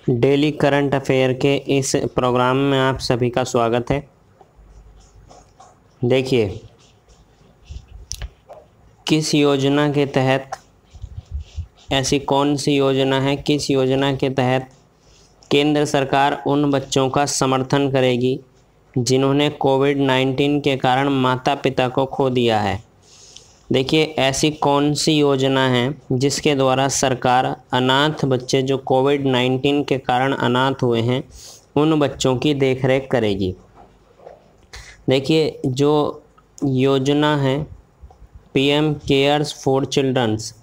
Daily current affair के इस programme में आप सभी का स्वागत है। देखिए, किस योजना के तहत, ऐसी कौन सी योजना है, किस योजना के तहत केंद्र सरकार उन बच्चों का समर्थन करेगी जिन्होंने कोविड-19 के कारण माता पिता को खो दिया है। देखिए, ऐसी कौन सी योजना है जिसके द्वारा सरकार अनाथ बच्चे जो कोविड-19 के कारण अनाथ हुए हैं उन बच्चों की देखरेख करेगी। देखिए, जो योजना है PM cares for childrens,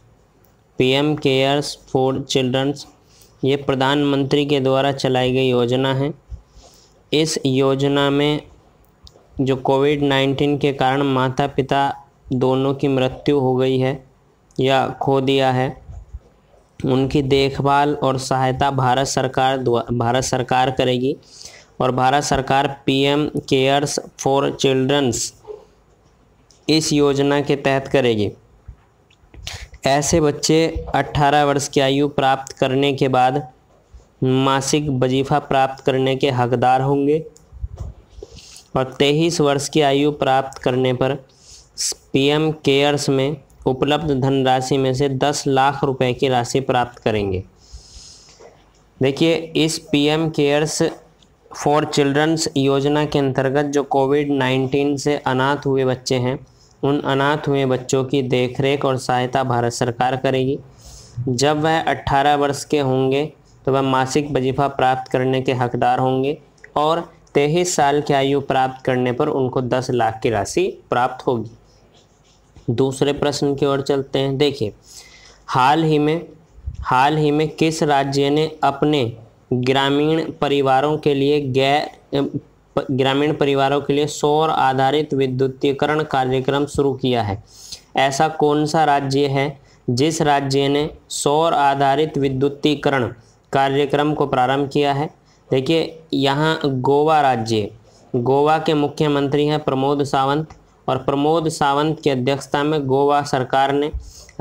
PM cares for childrens, ये प्रधानमंत्री के द्वारा चलाई गई योजना है। इस योजना में जो कोविड-19 के कारण माता पिता दोनों की मृत्यु हो गई है या खो दिया है, उनकी देखभाल और सहायता भारत सरकार करेगी। और भारत सरकार पीएम केयर्स फॉर चिल्ड्रंस इस योजना के तहत करेगी। ऐसे बच्चे 18 वर्ष की आयु प्राप्त करने के बाद मासिक वजीफा प्राप्त करने के हकदार होंगे और 23 वर्ष की आयु प्राप्त करने पर पीएम केयर्स में उपलब्ध धनराशि में से 10 लाख रुपए की राशि प्राप्त करेंगे। देखिए, इस पीएम केयर्स फॉर चिल्ड्रंस योजना के अंतर्गत जो कोविड-19 से अनाथ हुए बच्चे हैं, उन अनाथ हुए बच्चों की देखरेख और सहायता भारत सरकार करेगी। जब वह 18 वर्ष के होंगे तो वह मासिक वजीफा प्राप्त करने के हकदार होंगे और 23 साल की आयु प्राप्त करने पर उनको 10 लाख की राशि प्राप्त होगी। दूसरे प्रश्न की ओर चलते हैं। देखिए, हाल ही में किस राज्य ने अपने ग्रामीण परिवारों के लिए सौर आधारित विद्युतीकरण कार्यक्रम शुरू किया है? ऐसा कौन सा राज्य है जिस राज्य ने सौर आधारित विद्युतीकरण कार्यक्रम को प्रारंभ किया है? देखिए, यहाँ गोवा राज्य, गोवा के मुख्यमंत्री हैं प्रमोद सावंत और प्रमोद सावंत की अध्यक्षता में गोवा सरकार ने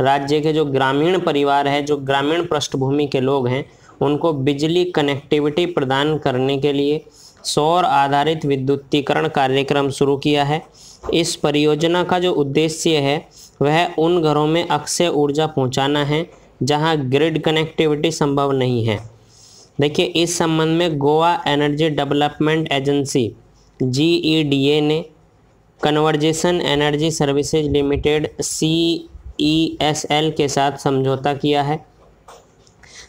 राज्य के जो ग्रामीण परिवार है, जो ग्रामीण पृष्ठभूमि के लोग हैं, उनको बिजली कनेक्टिविटी प्रदान करने के लिए सौर आधारित विद्युतीकरण कार्यक्रम शुरू किया है। इस परियोजना का जो उद्देश्य है वह उन घरों में अक्षय ऊर्जा पहुंचाना है जहां ग्रिड कनेक्टिविटी संभव नहीं है। देखिए, इस संबंध में Goa energy development agency GEDA ने conversation energy services limited CESL के साथ समझौता किया है।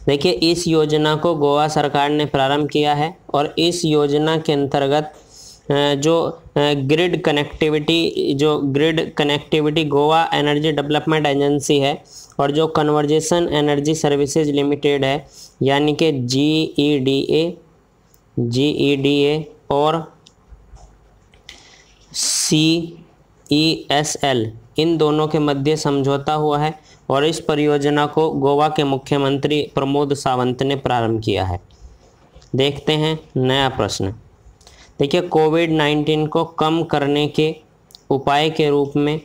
देखिए, इस योजना को गोवा सरकार ने प्रारंभ किया है और इस योजना के अंतर्गत जो grid connectivity Goa energy development agency है और जो कन्वर्जेशन एनर्जी सर्विसेज लिमिटेड है यानी कि GEDA और CESL, इन दोनों के मध्य समझौता हुआ है और इस परियोजना को गोवा के मुख्यमंत्री प्रमोद सावंत ने प्रारंभ किया है। देखते हैं नया प्रश्न। देखिए, कोविड-19 को कम करने के उपाय के रूप में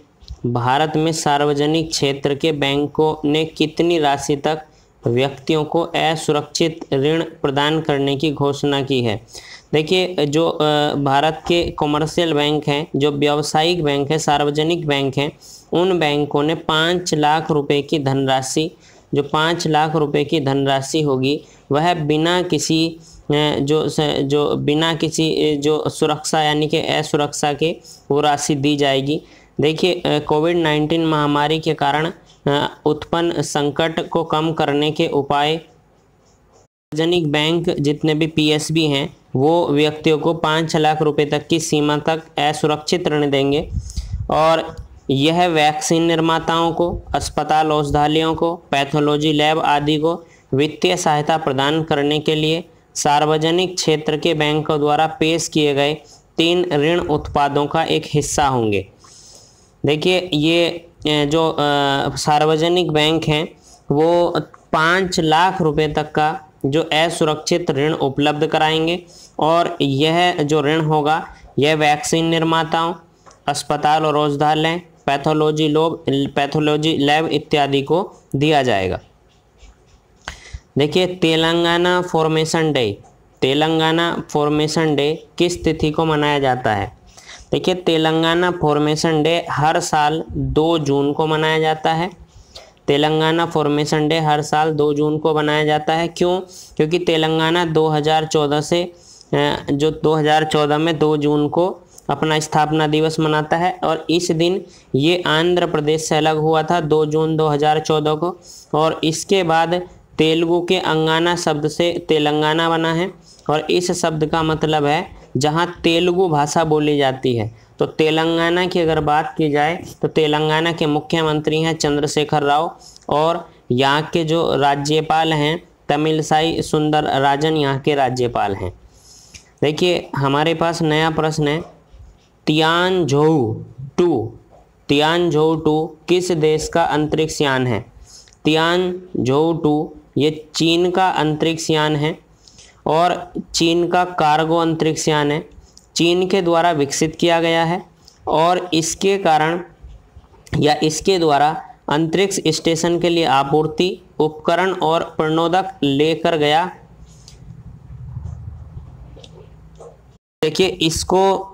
भारत में सार्वजनिक क्षेत्र के बैंकों ने कितनी राशि तक व्यक्तियों को असुरक्षित ऋण प्रदान करने की घोषणा की है? देखिए, जो भारत के कॉमर्शियल बैंक हैं, जो व्यावसायिक बैंक हैं, सार्वजनिक बैंक हैं, उन बैंकों ने 5 लाख रुपए की धनराशि, जो 5 लाख रुपए की धनराशि होगी वह बिना किसी सुरक्षा यानी कि असुरक्षा के वो राशि दी जाएगी। देखिए, कोविड-19 महामारी के कारण उत्पन्न संकट को कम करने के उपाय सार्वजनिक बैंक जितने भी PSB हैं वो व्यक्तियों को 5 लाख रुपए तक की सीमा तक असुरक्षित ऋण देंगे और यह वैक्सीन निर्माताओं को, अस्पताल औषधालयों को, पैथोलॉजी लैब आदि को वित्तीय सहायता प्रदान करने के लिए सार्वजनिक क्षेत्र के बैंकों द्वारा पेश किए गए 3 ऋण उत्पादों का एक हिस्सा होंगे। देखिए, ये जो सार्वजनिक बैंक हैं वो 5 लाख रुपए तक का जो असुरक्षित ऋण उपलब्ध कराएंगे और यह जो ऋण होगा यह वैक्सीन निर्माताओं, अस्पताल और औषधालय, पैथोलॉजी लैब इत्यादि को दिया जाएगा। देखिए Telangana formation day, Telangana formation day किस तिथि को मनाया जाता है? देखिए तेलंगाना फॉर्मेशन डे हर साल 2 जून को मनाया जाता है। तेलंगाना फॉर्मेशन डे हर साल 2 जून को मनाया जाता है। क्यों? क्योंकि तेलंगाना 2014 से जो 2014 में 2 जून को अपना स्थापना दिवस मनाता है और इस दिन ये आंध्र प्रदेश से अलग हुआ था 2 जून 2014 को, और इसके बाद तेलुगु के अंगाना शब्द से तेलंगाना बना है और इस शब्द का मतलब है जहाँ तेलुगु भाषा बोली जाती है। तो तेलंगाना की अगर बात की जाए तो तेलंगाना के मुख्यमंत्री हैं चंद्रशेखर राव और यहाँ के जो राज्यपाल हैं तमिलसाई सुंदर राजन यहाँ के राज्यपाल हैं। देखिए हमारे पास नया प्रश्न है, तियानझोउ 2 किस देश का अंतरिक्ष यान है? तियानझोउ 2 ये चीन का अंतरिक्ष यान है और चीन का कार्गो अंतरिक्ष यान है। चीन के द्वारा विकसित किया गया है और इसके कारण या इसके द्वारा अंतरिक्ष स्टेशन के लिए आपूर्ति, उपकरण और प्रणोदक लेकर गया। देखिए इसको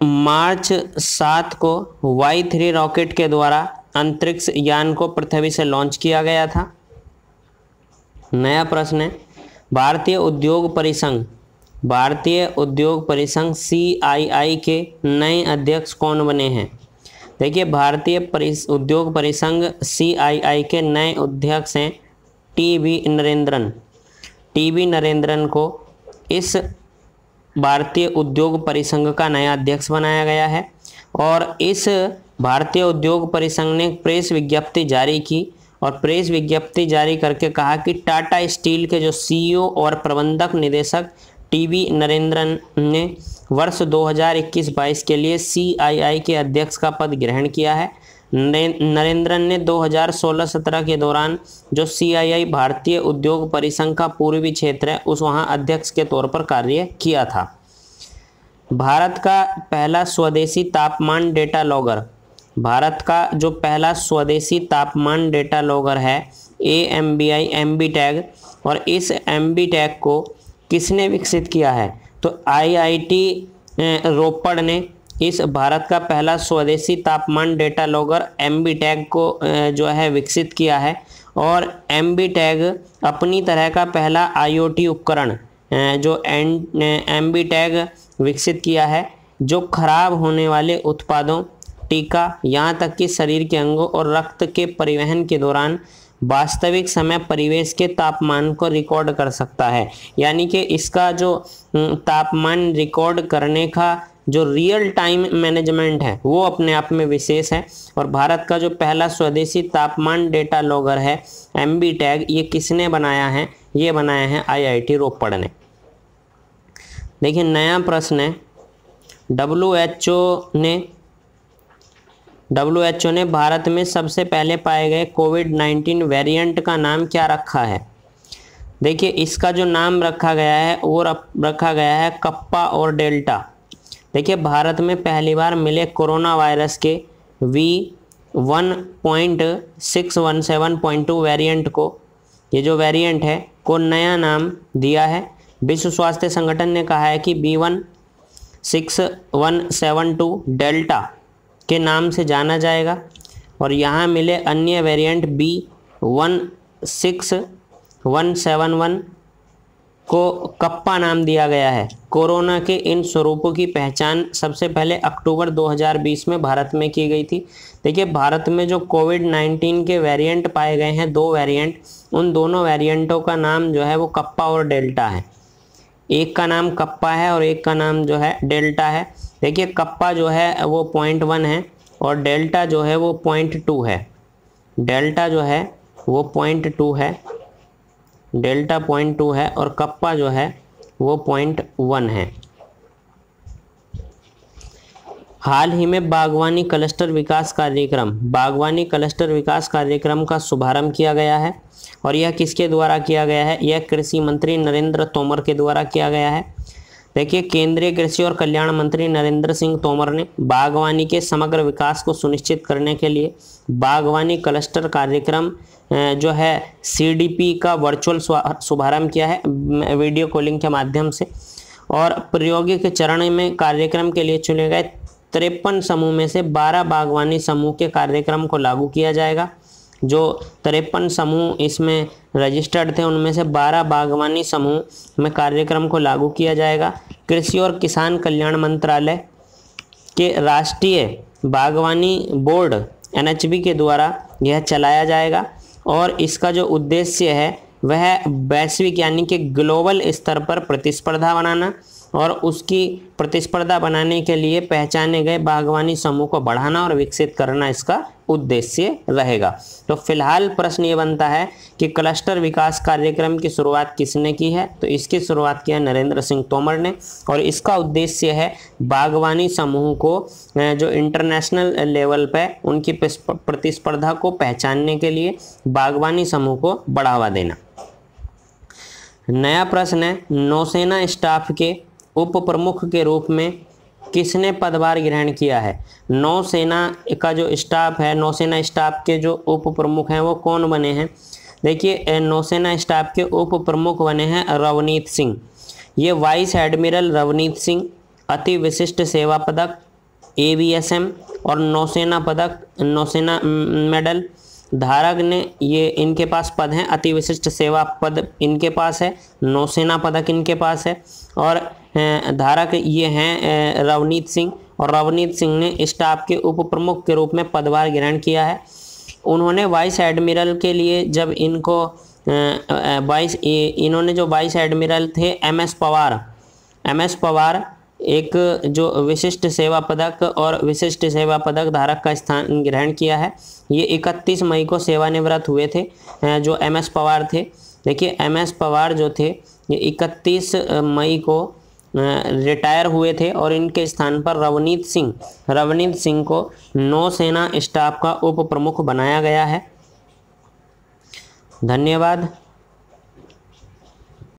मार्च 7 को Y3 रॉकेट के द्वारा अंतरिक्ष यान को पृथ्वी से लॉन्च किया गया था। नया प्रश्न है, भारतीय उद्योग परिसंघ CII के नए अध्यक्ष कौन बने हैं? देखिए भारतीय उद्योग परिसंघ CII के नए अध्यक्ष हैं TB नरेंद्रन को इस भारतीय उद्योग परिसंघ का नया अध्यक्ष बनाया गया है और इस भारतीय उद्योग परिसंघ ने प्रेस विज्ञप्ति जारी की और प्रेस विज्ञप्ति जारी करके कहा कि टाटा स्टील के जो CEO और प्रबंधक निदेशक TB नरेंद्रन ने वर्ष 2021-22 के लिए CII के अध्यक्ष का पद ग्रहण किया है। नरेंद्रन ने 2016-17 के दौरान जो CII भारतीय उद्योग परिसंघ का पूर्वी क्षेत्र है उस वहाँ अध्यक्ष के तौर पर कार्य किया था। भारत का पहला स्वदेशी तापमान डेटा लॉगर, भारत का जो पहला स्वदेशी तापमान डेटा लॉगर है AMBI MBTAG, और इस MBTAG को किसने विकसित किया है? तो IIT रोपड़ ने इस भारत का पहला स्वदेशी तापमान डेटा लॉगर MBTAG को जो है विकसित किया है और MBTAG अपनी तरह का पहला IoT उपकरण जो MBTAG विकसित किया है जो खराब होने वाले उत्पादों, टीका, यहाँ तक कि शरीर के अंगों और रक्त के परिवहन के दौरान वास्तविक समय परिवेश के तापमान को रिकॉर्ड कर सकता है। यानी कि इसका जो तापमान रिकॉर्ड करने का जो रियल टाइम मैनेजमेंट है वो अपने आप में विशेष है। और भारत का जो पहला स्वदेशी तापमान डेटा लॉगर है MBTAG, ये किसने बनाया है? ये बनाया है IIT रोपड़ ने। देखिए नया प्रश्न है, WHO ने भारत में सबसे पहले पाए गए कोविड-19 वेरिएंट का नाम क्या रखा है? देखिए इसका जो नाम रखा गया है वो रखा गया है कप्पा और डेल्टा। देखिए भारत में पहली बार मिले कोरोना वायरस के V1.617.2 वेरिएंट को, ये जो वेरिएंट है को नया नाम दिया है। विश्व स्वास्थ्य संगठन ने कहा है कि B16172 डेल्टा के नाम से जाना जाएगा और यहाँ मिले अन्य वेरिएंट B16171 को कप्पा नाम दिया गया है। कोरोना के इन स्वरूपों की पहचान सबसे पहले अक्टूबर 2020 में भारत में की गई थी। देखिए भारत में जो कोविड-19 के वेरिएंट पाए गए हैं, 2 वेरिएंट, उन दोनों वेरिएंटों का नाम जो है वो कप्पा और डेल्टा है। एक का नाम कप्पा है और एक का नाम जो है डेल्टा है। देखिए कप्पा जो है वो 0.1 है और डेल्टा जो है वो 0.2 है। डेल्टा जो है वो 0.2 है, डेल्टा 0.2 है और कप्पा जो है वो 0.1 है। हाल ही में बागवानी क्लस्टर विकास कार्यक्रम का शुभारंभ किया गया है और यह किसके द्वारा किया गया है? यह कृषि मंत्री नरेंद्र तोमर के द्वारा किया गया है। देखिए केंद्रीय कृषि और कल्याण मंत्री नरेंद्र सिंह तोमर ने बागवानी के समग्र विकास को सुनिश्चित करने के लिए बागवानी क्लस्टर कार्यक्रम जो है CDP का वर्चुअल शुभारंभ किया है वीडियो कॉलिंग के माध्यम से। और प्रायोगिक चरण में कार्यक्रम के लिए चुने गए 53 समूह में से 12 बागवानी समूह के कार्यक्रम को लागू किया जाएगा। जो 53 समूह इसमें रजिस्टर्ड थे उनमें से 12 बागवानी समूह में कार्यक्रम को लागू किया जाएगा। कृषि और किसान कल्याण मंत्रालय के राष्ट्रीय बागवानी बोर्ड NHB के द्वारा यह चलाया जाएगा और इसका जो उद्देश्य है वह वैश्विक यानी कि ग्लोबल स्तर पर प्रतिस्पर्धा बनाना और उसकी प्रतिस्पर्धा बनाने के लिए पहचाने गए बागवानी समूह को बढ़ाना और विकसित करना इसका उद्देश्य रहेगा। तो फिलहाल प्रश्न ये बनता है कि क्लस्टर विकास कार्यक्रम की शुरुआत किसने की है? तो इसकी शुरुआत किया नरेंद्र सिंह तोमर ने और इसका उद्देश्य है बागवानी समूह को जो इंटरनेशनल लेवल पे उनकी प्रतिस्पर्धा को पहचानने के लिए बागवानी समूह को बढ़ावा देना। नया प्रश्न है, नौसेना स्टाफ के उप प्रमुख के रूप में किसने पदभार ग्रहण किया है? नौसेना का जो स्टाफ है, नौसेना स्टाफ के जो उप प्रमुख हैं वो कौन बने हैं? देखिए, नौसेना स्टाफ के उप प्रमुख बने हैं रवनीत सिंह। ये वाइस एडमिरल रवनीत सिंह अति विशिष्ट सेवा पदक AVSM और नौसेना पदक नौसेना मेडल धारक ने, ये इनके पास पद हैं। अति विशिष्ट सेवा पद इनके पास है, नौसेना पदक इनके पास है और धारक ये हैं रवनीत सिंह। और रवनीत सिंह ने स्टाफ के उप प्रमुख के रूप में पदभार ग्रहण किया है। उन्होंने वाइस एडमिरल के लिए जब इनको इन्होंने जो वाइस एडमिरल थे MS पवार एक जो विशिष्ट सेवा पदक और विशिष्ट सेवा पदक धारक का स्थान ग्रहण किया है। ये 31 मई को सेवानिवृत्त हुए थे जो MS पवार थे। देखिए, MS पवार जो थे ये 31 मई को रिटायर हुए थे और इनके स्थान पर रवनीत सिंह को नौसेना स्टाफ का उप प्रमुख बनाया गया है। धन्यवाद।